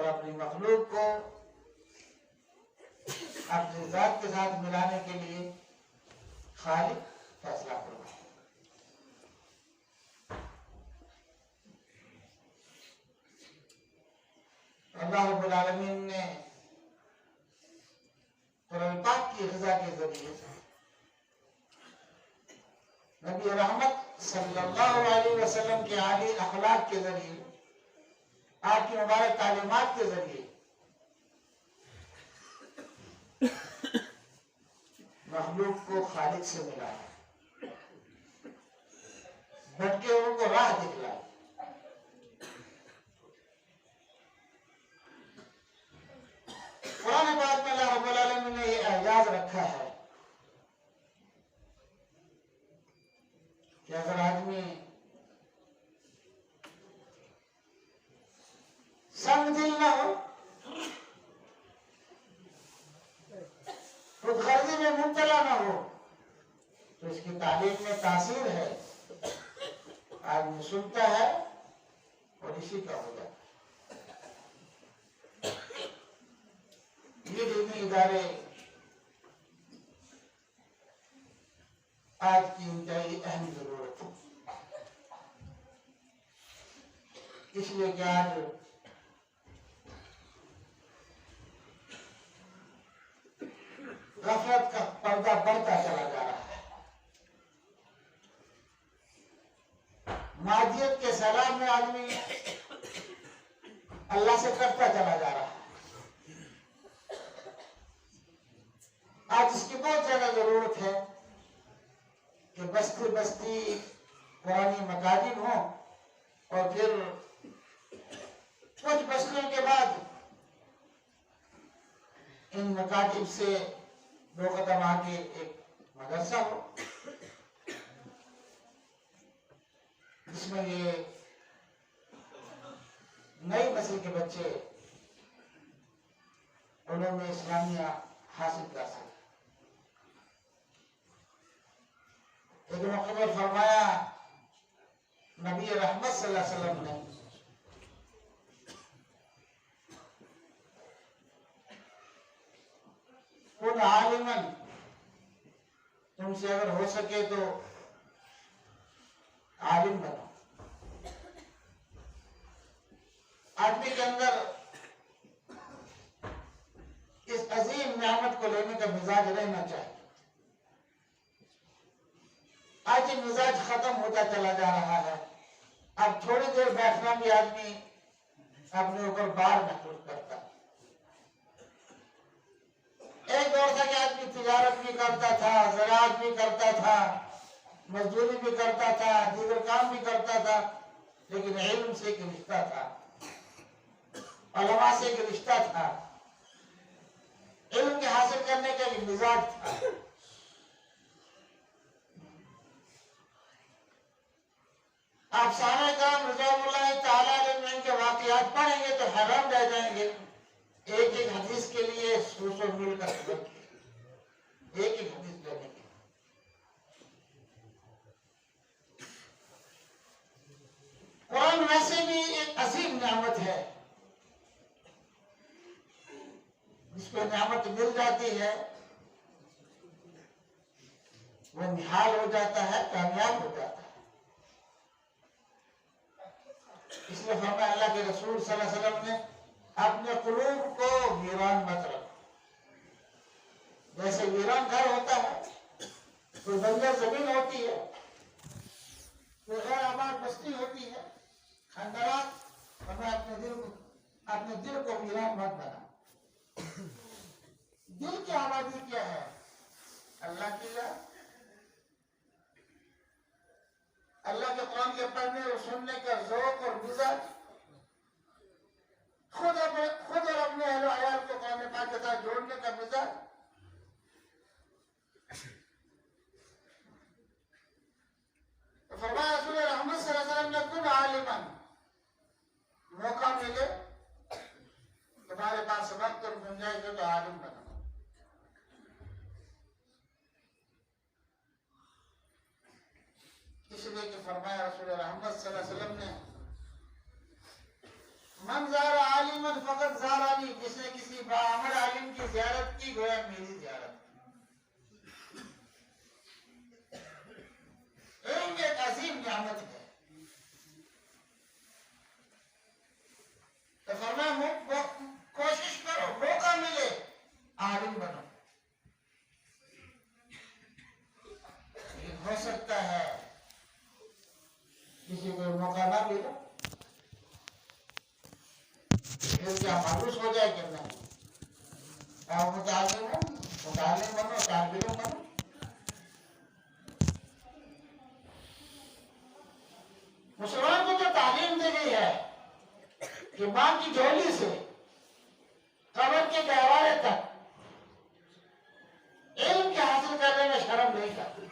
अपनी मखलूक को अपनी जात के साथ मिलाने के लिए खालिक फैसला फरमाए। अल्लाह रब्बुल आलमीन ने कुरान पाक की ग़िज़ा के जरिए नबी रहमत सल्लल्लाहु अलैहि वसल्लम के आली अखलाक के जरिए आपकी मुबारक तालीमात के जरिए मखलूक को खालिक से मिलाया, भटके उनको राह दिखलाई। कुरान पाक में अल्लाह रब्बुल आलमीन ने ये एजाज रखा है कि अगर आदमी संग दिल न हो, खुदगर्जी में मुब्तला न हो, तो इसकी तालीम में तासीर है। आदमी सुनता है और इसी का हो जाता है। ये दीनी इदारे आज की इंतहाई अहम जरूरत है, इसलिए कि आज गफलत का पर्दा बढ़ता चला जा रहा है, मादियत के सलाम में आदमी अल्लाह से करता चला जा रहा है। आज इसकी बहुत ज्यादा जरूरत है कि बस्ती बस्ती पुरानी मकादिम हो और फिर कुछ बस्तियों के बाद इन मकादिम से दो कदम आगे एक मदरसा हो, जिसमें ये नई नस्ल के बच्चे उलूम इस्लामिया हासिल कर सके। एक मौके पर फरमाया नबी रहमत सल्लल्लाहु अलैहि वसल्लम ने, खुद आलिमन, तुमसे अगर हो सके तो आलिम बनो। आदमी के अंदर इस अजीम नेमत को लेने का मिजाज रहना चाहिए। आज ये मिजाज खत्म होता चला जा रहा है। अब थोड़ी देर बैठना भी आदमी अपने ऊपर बार महसूस करता है। एक दौर था कि आदमी तिजारत भी करता था, ज़राअत भी करता था, मजदूरी भी करता था, दीगर काम भी करता था, लेकिन इल्म से एक रिश्ता था, उलमा से एक रिश्ता था, इल्म के हासिल करने का एक मिजाज था। आप सारे काम रज़ियल्लाहु ताला अलैहि के वाक़ियात पढ़ेंगे तो हैरान रह जाएंगे। एक एक हदीस के लिए 100 मील का सफर किया, एक एक हदीस लेने के। कुरान वैसे भी एक अजीम नेमत है, जिसको नेमत मिल जाती है वो निहाल हो जाता है, कामयाब हो जाता है। इसलिए फरमाया अल्लाह के रसूल सल्लल्लाहु अलैहि वसल्लम ने, अपने कुलूब को वीरान मत रखो। जैसे वीरान घर होता है, कोई बंजर जमीन होती है, कोई गैर आबाद बस्ती होती है, खंडरात, हमें अपने दिल को वीरान मत बना। दिल की आबादी क्या है? अल्लाह की याद, अल्लाह के कुरान के पढ़ने और सुनने का ज़ौक़ और मिजाज, खुद और अपने अहल अयाल को कुरान पाक के साथ जोड़ने का मिजाज। तो फरमाया रसूल रहमत सल्लल्लाहु अलैहि वसल्लम ने, कुन आलिमन, मौका मिले तुम्हारे पास वक्त और गुंजाइश हो तो आलिम बनो। इसलिए कि फरमाया रसूल रहमत सल्लल्लाहु अलैहि वसल्लम ने, मन ज़ारा आलिमन मन फकत ज़ारानी, जिसने किसी बाअमर आलिम की ज़ियारत की गोया मेरी ज़ियारत। इल्म एक अजीम नियामत है। तो फरमाया कोशिश करो, मौका मिले आलिम बनो। हो सकता है किसी को मौका ना मिले, फिर क्या मायूस हो जाए कि नहीं? आप मुतालिम बनो, तालिम बनो। मुसलमान को तो तालीम दी गई है कि मां की झोली से कब्र के गहवारे तक इल्म के हासिल करने में शर्म नहीं करती।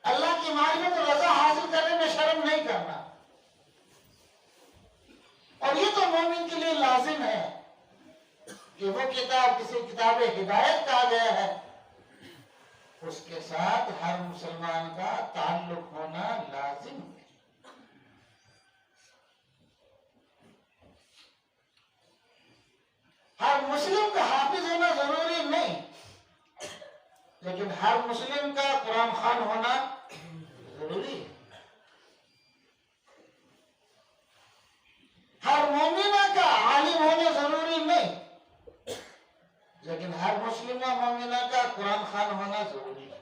अल्लाह की मारिफत और रज़ा हासिल करने में शर्म नहीं करना। और ये तो मोमिन के लिए लाजिम है कि वो किताब किसी किताब हिदायत कहा गया है, उसके साथ हर मुसलमान का ताल्लुक होना लाजिम है। हर मुस्लिम का हाफिज होना जरूरी नहीं, लेकिन हर मुस्लिम का कुरान खान होना जरूरी है। हर मोमिना का आलिम होना जरूरी नहीं, लेकिन हर मुस्लिमा मोमिना का कुरान खान होना जरूरी है।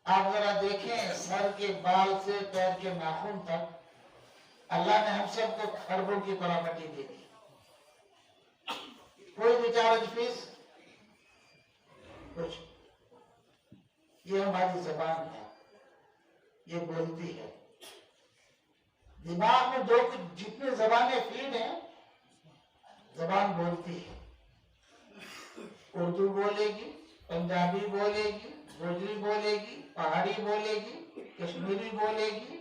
आप जरा देखें, सर के बाल से पैर के नाखून तक अल्लाह ने हम सबको खरबों की बराबरी दे दी। कोई बेचारा फीस कुछ। ये हमारी जबान है, ये बोलती है। दिमाग में जो जितनी जबानें फीड हैं, जबान बोलती है। उर्दू बोलेगी, पंजाबी बोलेगी, गोजरी बोलेगी, पहाड़ी बोलेगी, कश्मीरी बोलेगी,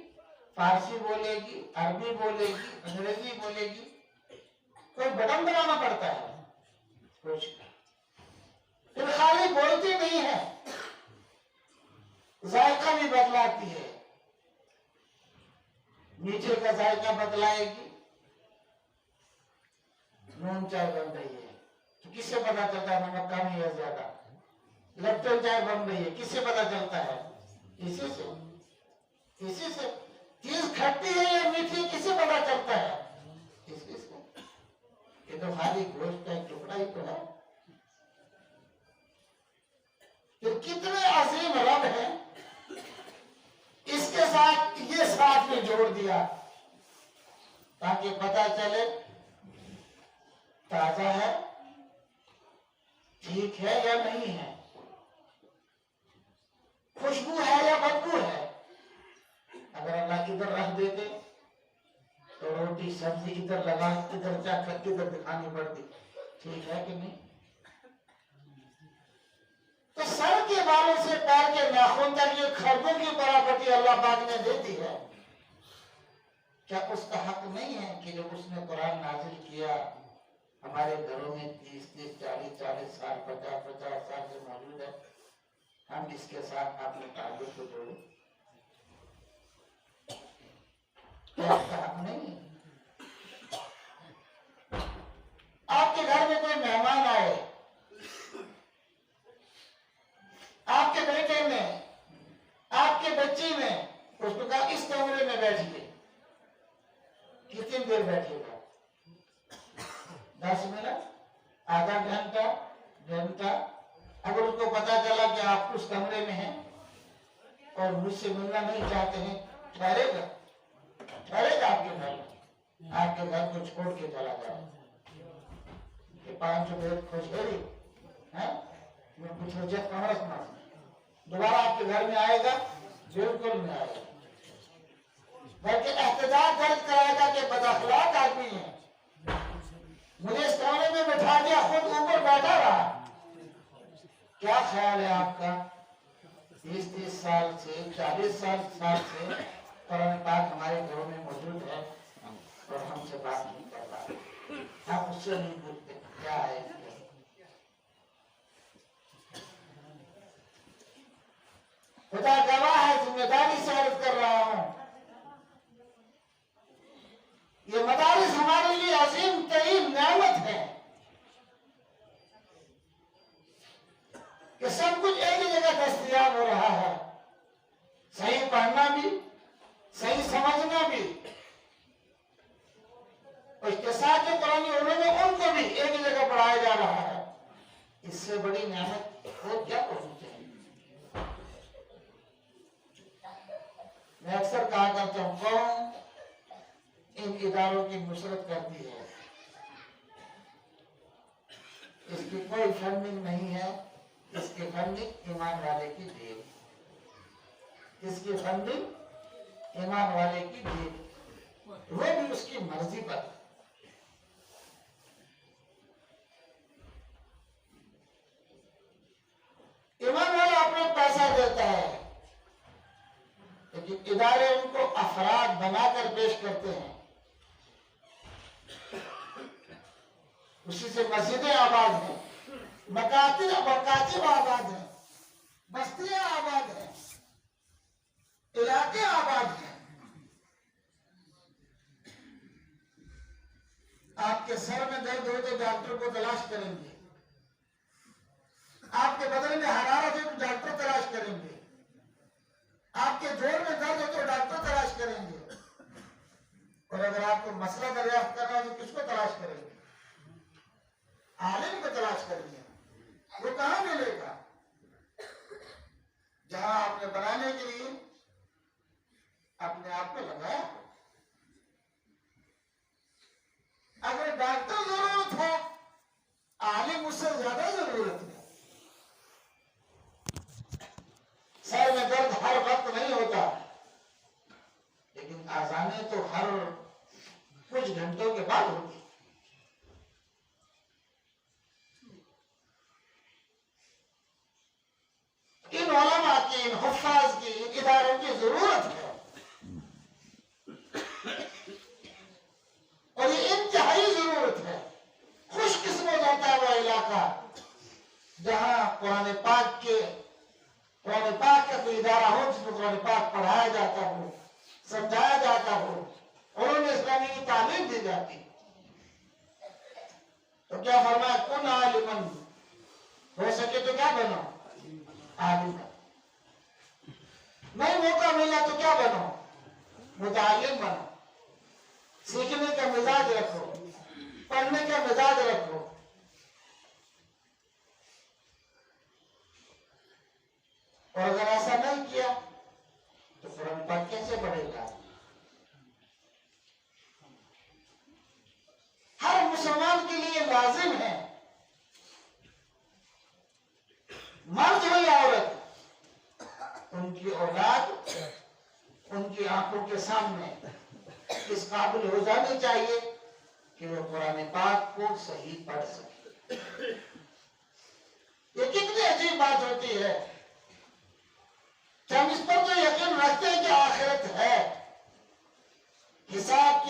फारसी बोलेगी, अरबी बोलेगी, अंग्रेजी बोलेगी। कोई बटन दबाना पड़ता है कुछ। फिर खाली बोलती नहीं है, जायका भी बदलाती है। मीठे का जायका बदलाएगी, नून चाय बन रही है तो किससे पता चलता है नमक कम है या ज्यादा? लेप्टन चाय बन रही है, किससे पता चलता है? इसी से। चीज खट्टी है या मीठी किससे पता चलता है? इसी से। ये तो खाली गोश्त का एक टुकड़ा ही तो है। तो कितने अजीम रब है, इसके साथ ये साथ में जोड़ दिया ताकि पता चले ताजा है, ठीक है या नहीं है, खुशबू है या बदबू है। अगर अल्लाह इधर रख देते तो रोटी सब्जी इधर लगा, इधर जाकर इधर दिखानी पड़ती, ठीक है कि नहीं? तो सर के बालों से पैर के नाखून तक ये खरबों की बराबरी अल्लाह पाक ने दे दी है। क्या उसका हक नहीं है कि जब उसने कुरान नाजिल किया, हमारे घरों में 30-30, 40-40 साल, 50-50 साल से मौजूद है, हम इसके साथ अपने ताल्लुक को जोड़ें? क्या उसका हक नहीं है? आपके घर में कोई मेहमान आए, आपके बेटे में, आपके बच्ची में, उसको कहा इस कमरे में बैठिए। कितनी देर बैठेगा? 10 मिनट, आधा घंटा। अगर उसको पता चला कि आप उस कमरे में हैं और मुझसे मिलना नहीं चाहते हैं, ठहरेगा आपके घर में? आपके घर को छोड़ के चला जाए। 500 मिनट खोजेरी है, कुछ हजत कमर सुना, दोबारा आपके घर में आएगा? बिल्कुल नहीं आएगा, बल्कि एहतजाज दर्ज कराएगा कि बदअखलाक आदमी है, मुझे इस कमरे में बैठा दिया, खुद ऊपर बैठा रहा। क्या ख्याल है आपका? 30-30 साल से, 40 साल से कुरान पाक हमारे घरों में मौजूद है और हमसे बात नहीं कर रहा, हम उससे नहीं पूछते क्या है। खुदा गवाह है, जिम्मेदार कुछ एक ही जगह दस्तयाब हो रहा है, सही पढ़ना भी, सही समझना भी, उसके साथ जो कुरानी उन्होंने उनको भी एक ही जगह पढ़ाया जा रहा है। इससे बड़ी नेमत वो क्या होनी चाहिए। मैं अक्सर कहा करता हूँ, कौन इन इदारों की नुसरत करती है, इसकी कोई फंडिंग नहीं है, इसकी फंडिंग ईमान वाले की देन, इसकी फंडिंग ईमान वाले की देन, वो भी उसकी मर्जी पर। ईमान वाला अपना पैसा देता है, लेकिन इदारे उनको अफराद बनाकर पेश करते हैं, उसी से मस्जिदें आबाद हैं, मकातिब आबाद हैं, बस्तियां आबाद हैं, इलाके आबाद हैं। आपके सर में दर्द हो तो डॉक्टर को तलाश करेंगे, आपके बदन में हरारत हो तो डॉक्टर तलाश करेंगे, आपके जोड़ में दर्द हो तो डॉक्टर तलाश करेंगे, और अगर आपको मसला दरियाफ्त करना है तो किसको तलाश करेंगे? आलिम को तलाश करेंगे। वो कहां मिलेगा? जहां आपने बनाने के लिए अपने आप को लगाया। अगर डॉक्टर जरूरत है, आलिम उससे ज्यादा जरूरत है। सर में दर्द हर वक्त नहीं होता, लेकिन आजाने तो हर कुछ घंटों के बाद होती। इन उलमा की, इन हुफ्फाज की, इन इदारों की जरूरत है, और ये इंतहाई जरूरत है। खुशकिस्मत होता है वह इलाका जहां कुरान पाक का कोई इदारा हो, जिसमें कुरान पाक पढ़ाया जाता हो, समझाया जाता हो, उन्होंने इस्लामी की तालीम दी जाती। तो क्या फरमाया, कुन आलिमन, हो सके तो क्या बनो आलिम। नहीं मौका मिला तो क्या बनो, मुतालिम बनो। सीखने का मिजाज रखो, पढ़ने का मिजाज रखो। और अगर ऐसा नहीं किया तो कुरान पाक कैसे पढ़ेगा? हर मुसलमान के लिए लाजिम है, मर्द हो या औरत, उनकी औलाद उनकी आंखों के सामने इस काबिल हो जानी चाहिए कि वो कुरान पाक को सही पढ़ सके। ये कितनी अजीब बात होती है कि हम इस पर तो यकीन रखते हैं कि आखिरत है, हिसाब